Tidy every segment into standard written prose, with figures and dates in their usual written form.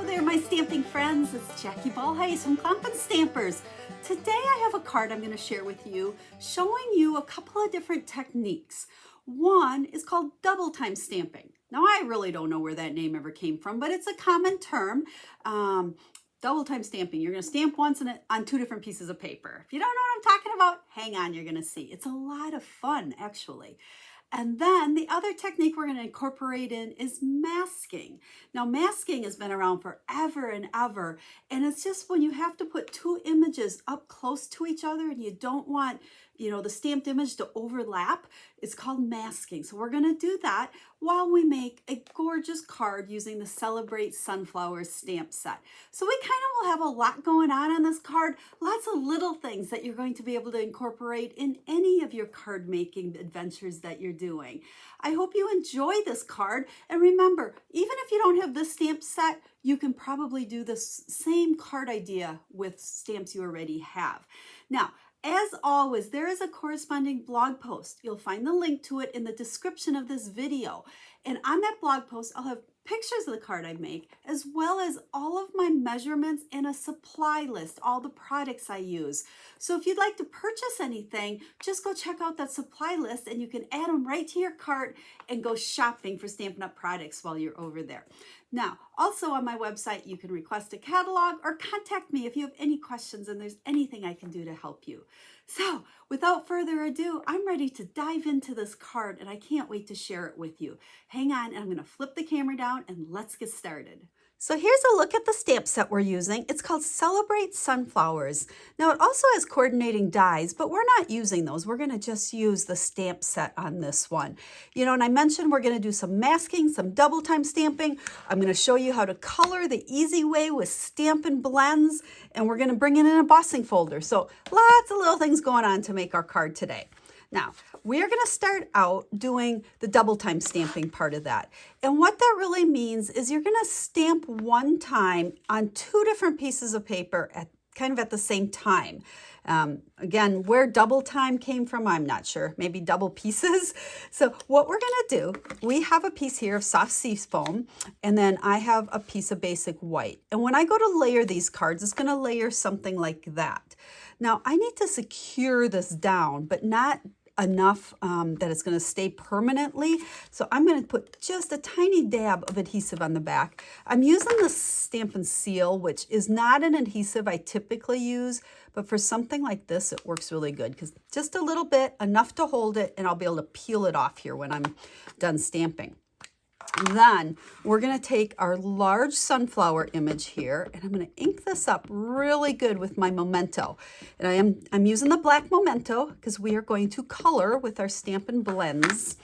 there, my stamping friends. It's Jackie Bolhuis from Klompen Stampers. Today I have a card I'm going to share with you showing you a couple of different techniques. One is called double time stamping. Now I really don't know where that name ever came from, but it's a common term. Double time stamping. You're going to stamp once on two different pieces of paper. If you don't know what I'm talking about, hang on, you're going to see. It's a lot of fun, actually. And then the other technique we're going to incorporate in is masking. Now, masking has been around forever and ever, and it's just when you have to put two images up close to each other and you don't want, the stamped image to overlap. It's called masking. So we're going to do that while we make a gorgeous card using the Celebrate Sunflowers stamp set. So we kind of will have a lot going on this card, lots of little things that you're going to be able to incorporate in any of your card making adventures that you're doing. I hope you enjoy this card. And remember, even if you don't have this stamp set, you can probably do the same card idea with stamps you already have. Now, as always, there is a corresponding blog post. You'll find the link to it in the description of this video. And on that blog post, I'll have pictures of the card I make, as well as all of my measurements and a supply list, all the products I use. So if you'd like to purchase anything, just go check out that supply list and you can add them right to your cart and go shopping for Stampin' Up! Products while you're over there. Now, also on my website, you can request a catalog or contact me if you have any questions and there's anything I can do to help you. So, without further ado, I'm ready to dive into this card and I can't wait to share it with you. Hang on, and I'm going to flip the camera down and let's get started. So here's a look at the stamp set we're using. It's called Celebrate Sunflowers. Now it also has coordinating dies, but we're not using those. We're going to just use the stamp set on this one. And I mentioned we're going to do some masking, some double time stamping. I'm going to show you how to color the easy way with Stampin Blends, and we're going to bring in an embossing folder. So lots of little things going on to make our card today. Now, we're going to start out doing the double time stamping part of that. And what that really means is you're going to stamp one time on two different pieces of paper at the same time. Again, where double time came from, I'm not sure. Maybe double pieces. So what we're going to do, we have a piece here of soft sea foam, and then I have a piece of basic white. And when I go to layer these cards, it's going to layer something like that. Now, I need to secure this down, but not enough that it's going to stay permanently. So I'm going to put just a tiny dab of adhesive on the back. I'm using the Stampin' Seal, which is not an adhesive I typically use, but for something like this, it works really good because just a little bit, enough to hold it, and I'll be able to peel it off here when I'm done stamping. Then we're going to take our large sunflower image here, and I'm going to ink this up really good with my Memento. And I'm using the black Memento because we are going to color with our Stampin' Blends.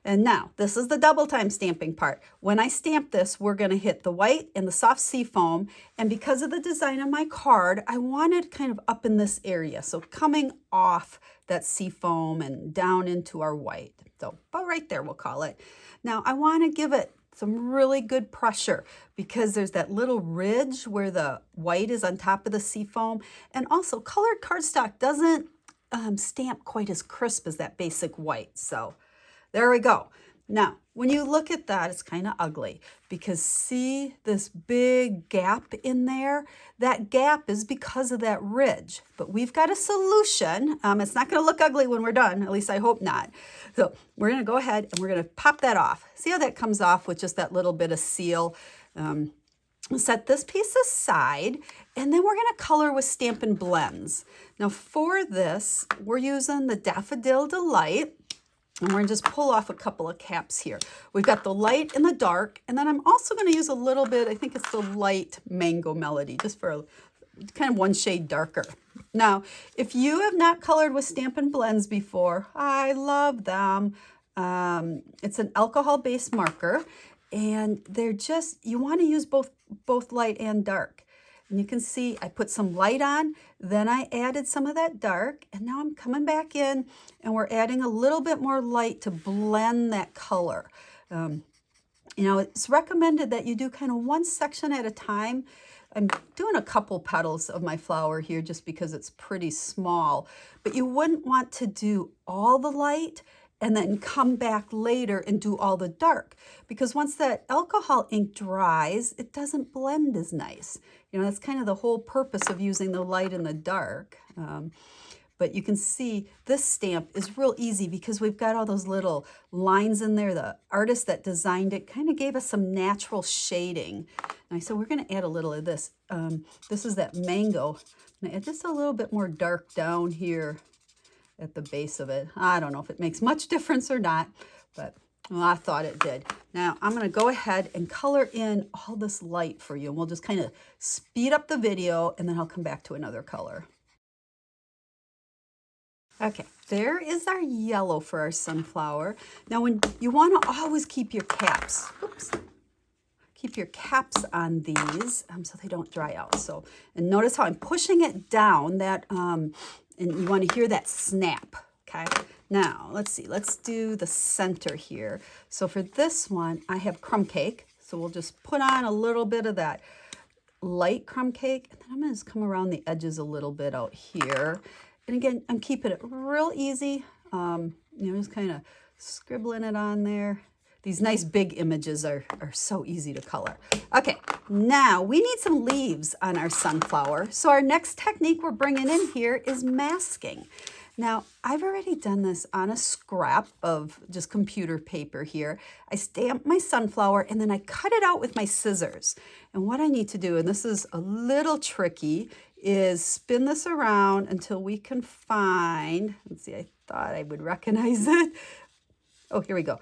And now, this is the double time stamping part. When I stamp this, we're going to hit the white and the soft sea foam. And because of the design of my card, I want it kind of up in this area. So coming off that sea foam and down into our white. So about right there, we'll call it. Now, I want to give it some really good pressure because there's that little ridge where the white is on top of the sea foam. And also, colored cardstock doesn't stamp quite as crisp as that basic white. So there we go. Now, when you look at that, it's kind of ugly because see this big gap in there? That gap is because of that ridge, but we've got a solution. It's not going to look ugly when we're done, at least I hope not. So we're going to go ahead and we're going to pop that off. See how that comes off with just that little bit of seal? Set this piece aside, and then we're going to color with Stampin' Blends. Now for this, we're using the Daffodil Delight. And we're going to just pull off a couple of caps here. We've got the light and the dark, and then I'm also going to use a little bit, I think it's the light Mango Melody, just for kind of one shade darker. Now, if you have not colored with Stampin' Blends before, I love them. It's an alcohol-based marker, and they're just, you want to use both light and dark. And you can see I put some light on, then I added some of that dark, and now I'm coming back in and we're adding a little bit more light to blend that color. It's recommended that you do kind of one section at a time. I'm doing a couple petals of my flower here just because it's pretty small, but you wouldn't want to do all the light and then come back later and do all the dark. Because once that alcohol ink dries, it doesn't blend as nice. You know, that's kind of the whole purpose of using the light and the dark. But you can see this stamp is real easy because we've got all those little lines in there. The artist that designed it kind of gave us some natural shading. And I said, we're going to add a little of this. This is that mango. I'm going to add just a little bit more dark down here at the base of it. I don't know if it makes much difference or not, but well, I thought it did. Now I'm going to go ahead and color in all this light for you. And we'll just kind of speed up the video and then I'll come back to another color. Okay, there is our yellow for our sunflower. Now when you want to always keep your caps, keep your caps on these so they don't dry out. So, and notice how I'm pushing it down, that, and you want to hear that snap, okay? Now, let's see, let's do the center here. So for this one, I have crumb cake. So we'll just put on a little bit of that light crumb cake. And then I'm going to just come around the edges a little bit out here. And again, I'm keeping it real easy, you know, just kind of scribbling it on there. These nice big images are so easy to color. Okay, now we need some leaves on our sunflower. So our next technique we're bringing in here is masking. Now, I've already done this on a scrap of just computer paper here. I stamped my sunflower and then I cut it out with my scissors. And what I need to do, and this is a little tricky, is spin this around until we can find, let's see, I thought I would recognize it. Oh, here we go.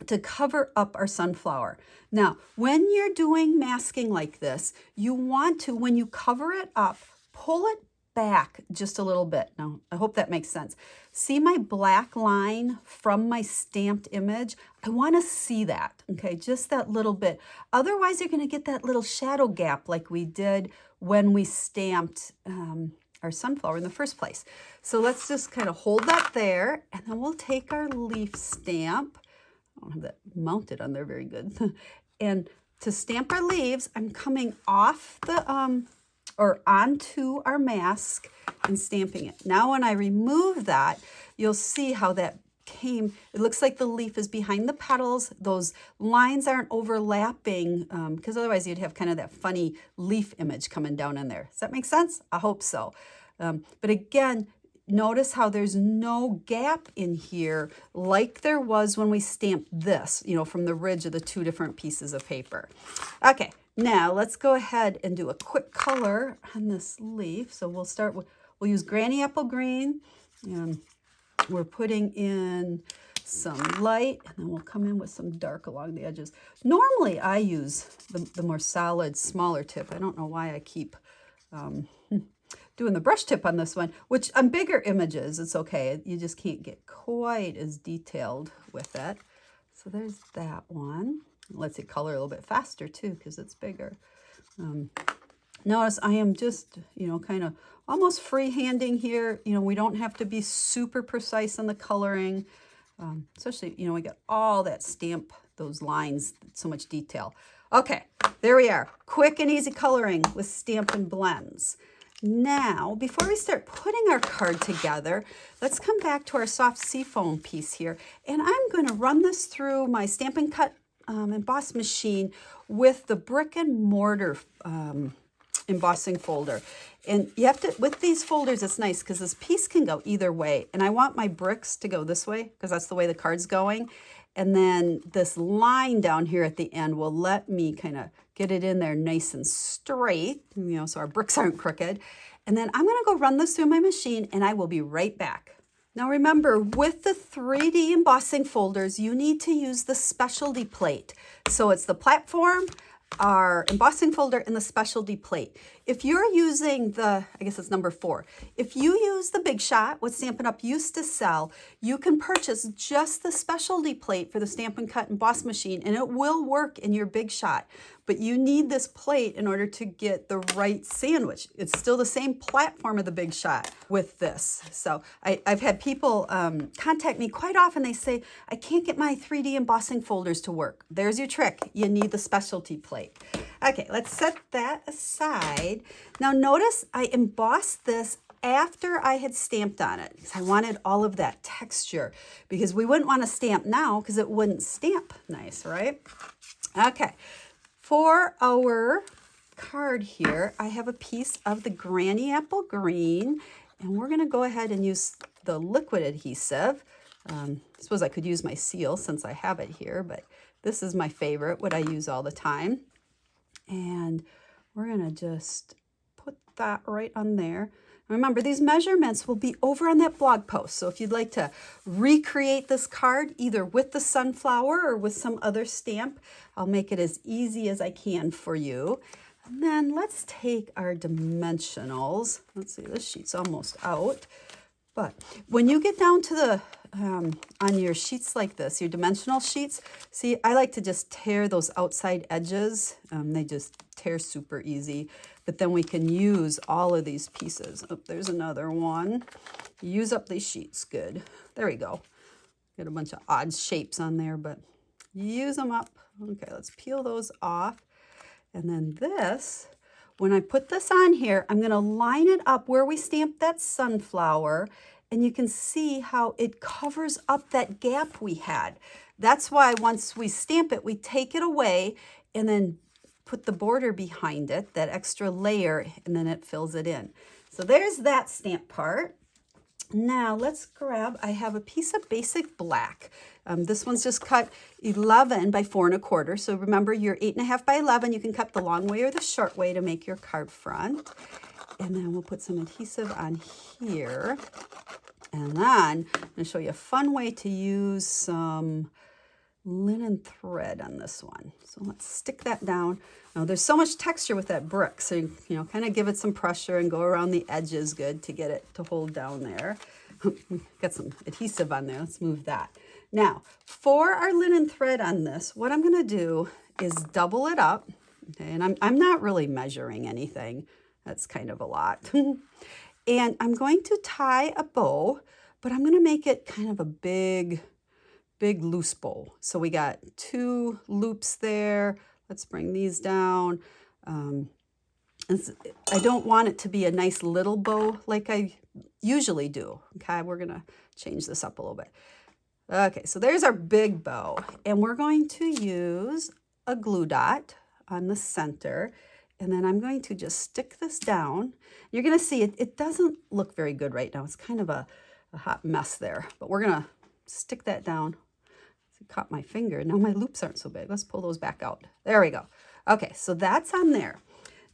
To cover up our sunflower. Now, when you're doing masking like this, you want to, when you cover it up, pull it back just a little bit. Now, I hope that makes sense. See my black line from my stamped image? I want to see that, okay, just that little bit. Otherwise, you're going to get that little shadow gap like we did when we stamped our sunflower in the first place. So let's just kind of hold that there, and then we'll take our leaf stamp. I don't have that mounted on there very good. And to stamp our leaves, I'm coming off the, or onto our mask and stamping it. Now when I remove that, you'll see how that came. It looks like the leaf is behind the petals. Those lines aren't overlapping because otherwise you'd have kind of that funny leaf image coming down in there. Does that make sense? I hope so. But again, notice how there's no gap in here like there was when we stamped this, you know, from the ridge of the two different pieces of paper. Okay, now let's go ahead and do a quick color on this leaf. So we'll start with, we'll use Granny Apple Green. We're putting in some light, and then we'll come in with some dark along the edges. Normally I use the more solid, smaller tip. I don't know why I keep doing the brush tip on this one, which on bigger images, it's okay. You just can't get quite as detailed with it. So there's that one. Let's see, color a little bit faster too, because it's bigger. Notice I am just, you know, kind of almost freehanding here. You know, we don't have to be super precise in the coloring, especially, you know, we got all that stamp, those lines, so much detail. Okay, there we are. Quick and easy coloring with Stampin' Blends. Now, before we start putting our card together, let's come back to our soft seafoam piece here. And I'm going to run this through my Stampin' Cut emboss machine with the brick and mortar embossing folder. And you have to, with these folders, it's nice because this piece can go either way. And I want my bricks to go this way because that's the way the card's going. And then this line down here at the end will let me kind of get it in there nice and straight, you know, so our bricks aren't crooked. And then I'm going to go run this through my machine and I will be right back. Now remember, with the 3D embossing folders, you need to use the specialty plate. So it's the platform, our embossing folder, and the specialty plate. If you're using the, I guess it's number 4, if you use the Big Shot, what Stampin' Up! Used to sell, you can purchase just the specialty plate for the Stampin' Cut emboss machine, and it will work in your Big Shot. But you need this plate in order to get the right sandwich. It's still the same platform of the Big Shot with this. So I've had people contact me quite often. They say, I can't get my 3D embossing folders to work. There's your trick. You need the specialty plate. Okay, let's set that aside. Now notice I embossed this after I had stamped on it, because I wanted all of that texture, because we wouldn't want to stamp now because it wouldn't stamp nice, right? Okay, for our card here, I have a piece of the Granny Apple Green, and we're going to go ahead and use the liquid adhesive. I suppose I could use my seal since I have it here, but this is my favorite, what I use all the time. And we're going to just put that right on there. Remember, these measurements will be over on that blog post. So if you'd like to recreate this card, either with the sunflower or with some other stamp, I'll make it as easy as I can for you. And then let's take our dimensionals. Let's see, this sheet's almost out. But when you get down to the, on your sheets like this, your dimensional sheets, see, I like to just tear those outside edges. They just tear super easy. But then we can use all of these pieces. Oh, there's another one. Use up these sheets, good. There we go. Got a bunch of odd shapes on there, but use them up. Okay, let's peel those off. And then this, when I put this on here, I'm gonna line it up where we stamped that sunflower, and you can see how it covers up that gap we had. That's why once we stamp it, we take it away and then put the border behind it, that extra layer, and then it fills it in. So there's that stamp part. Now let's grab, I have a piece of basic black. This one's just cut 11 by 4 1/4. So remember, your 8 1/2 by 11, you can cut the long way or the short way to make your card front. And then we'll put some adhesive on here. And then I'm gonna show you a fun way to use some linen thread on this one. So let's stick that down. Now there's so much texture with that brick, so you know, kind of give it some pressure and go around the edges good to get it to hold down there. Got some adhesive on there. Let's move that. Now for our linen thread on this, what I'm going to do is double it up. Okay, and I'm not really measuring anything. That's kind of a lot. And I'm going to tie a bow, but I'm going to make it kind of a big loose bow. So we got 2 loops there. Let's bring these down. I don't want it to be a nice little bow like I usually do. Okay, we're gonna change this up a little bit. Okay, so there's our big bow, and we're going to use a glue dot on the center, and then I'm going to just stick this down. You're gonna see it doesn't look very good right now. It's kind of a hot mess there, but we're gonna stick that down. Caught my finger. Now my loops aren't so big. Let's pull those back out. There we go. Okay, so that's on there.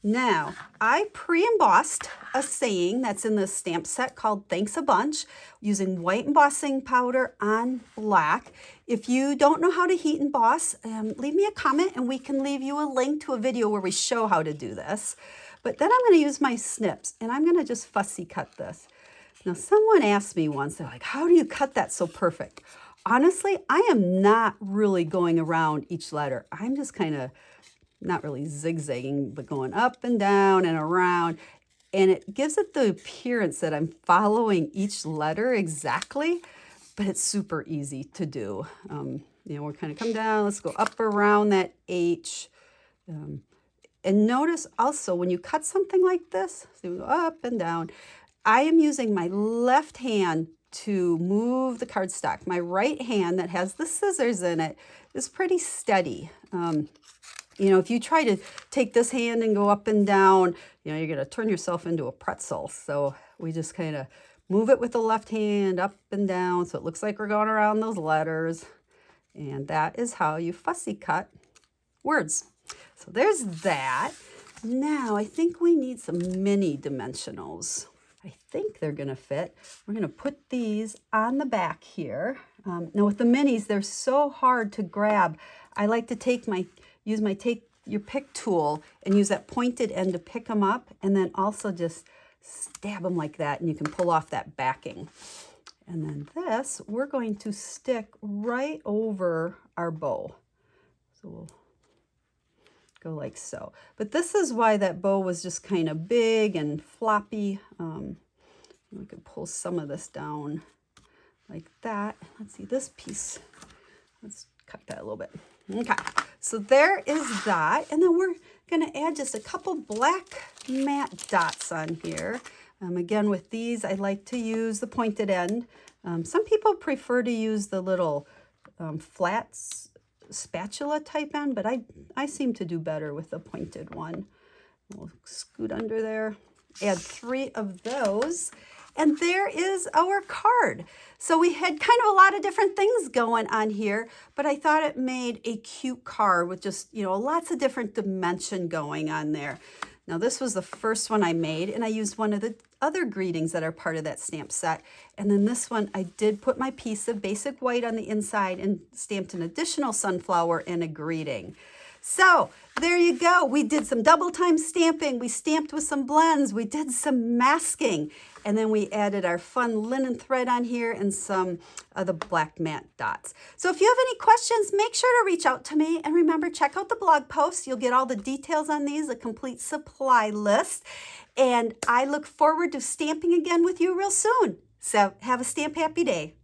Now, I pre-embossed a saying that's in this stamp set called Thanks a Bunch using white embossing powder on black. If you don't know how to heat emboss, leave me a comment and we can leave you a link to a video where we show how to do this. But then I'm going to use my snips and I'm going to just fussy cut this. Now, someone asked me once, they're like, how do you cut that so perfect? Honestly, I am not really going around each letter. I'm just kind of not really zigzagging, but going up and down and around. And it gives it the appearance that I'm following each letter exactly, but it's super easy to do. You know, we're kind of come down, let's go up around that H. And notice also when you cut something like this, so we go up and down, I am using my left hand to move the cardstock. My right hand that has the scissors in it is pretty steady. You know, if you try to take this hand and go up and down, you know, you're going to turn yourself into a pretzel. So we just kind of move it with the left hand up and down so it looks like we're going around those letters. And that is how you fussy cut words. So there's that. Now I think we need some mini dimensionals. I think they're going to fit. We're going to put these on the back here. Now with the minis, they're so hard to grab. I like to take your pick tool and use that pointed end to pick them up, and then also just stab them like that, and you can pull off that backing. And then this, we're going to stick right over our bow. So we'll go like so. But this is why that bow was just kind of big and floppy. We could pull some of this down like that. Let's see this piece. Let's cut that a little bit. Okay, so there is that. And then we're going to add just a couple black matte dots on here. Again, with these, I like to use the pointed end. Some people prefer to use the little flat spatula type end, but I seem to do better with the pointed one. We'll scoot under there, add 3 of those, and there is our card. So we had kind of a lot of different things going on here, but I thought it made a cute card with just, you know, lots of different dimension going on there. Now this was the first one I made, and I used one of the other greetings that are part of that stamp set. And then this one, I did put my piece of basic white on the inside and stamped an additional sunflower and a greeting. So there you go. We did some double time stamping. We stamped with some blends. We did some masking. And then we added our fun linen thread on here and some of the black matte dots. So if you have any questions, make sure to reach out to me. And remember, check out the blog post. You'll get all the details on these, a complete supply list. And I look forward to stamping again with you real soon. So have a stamp happy day.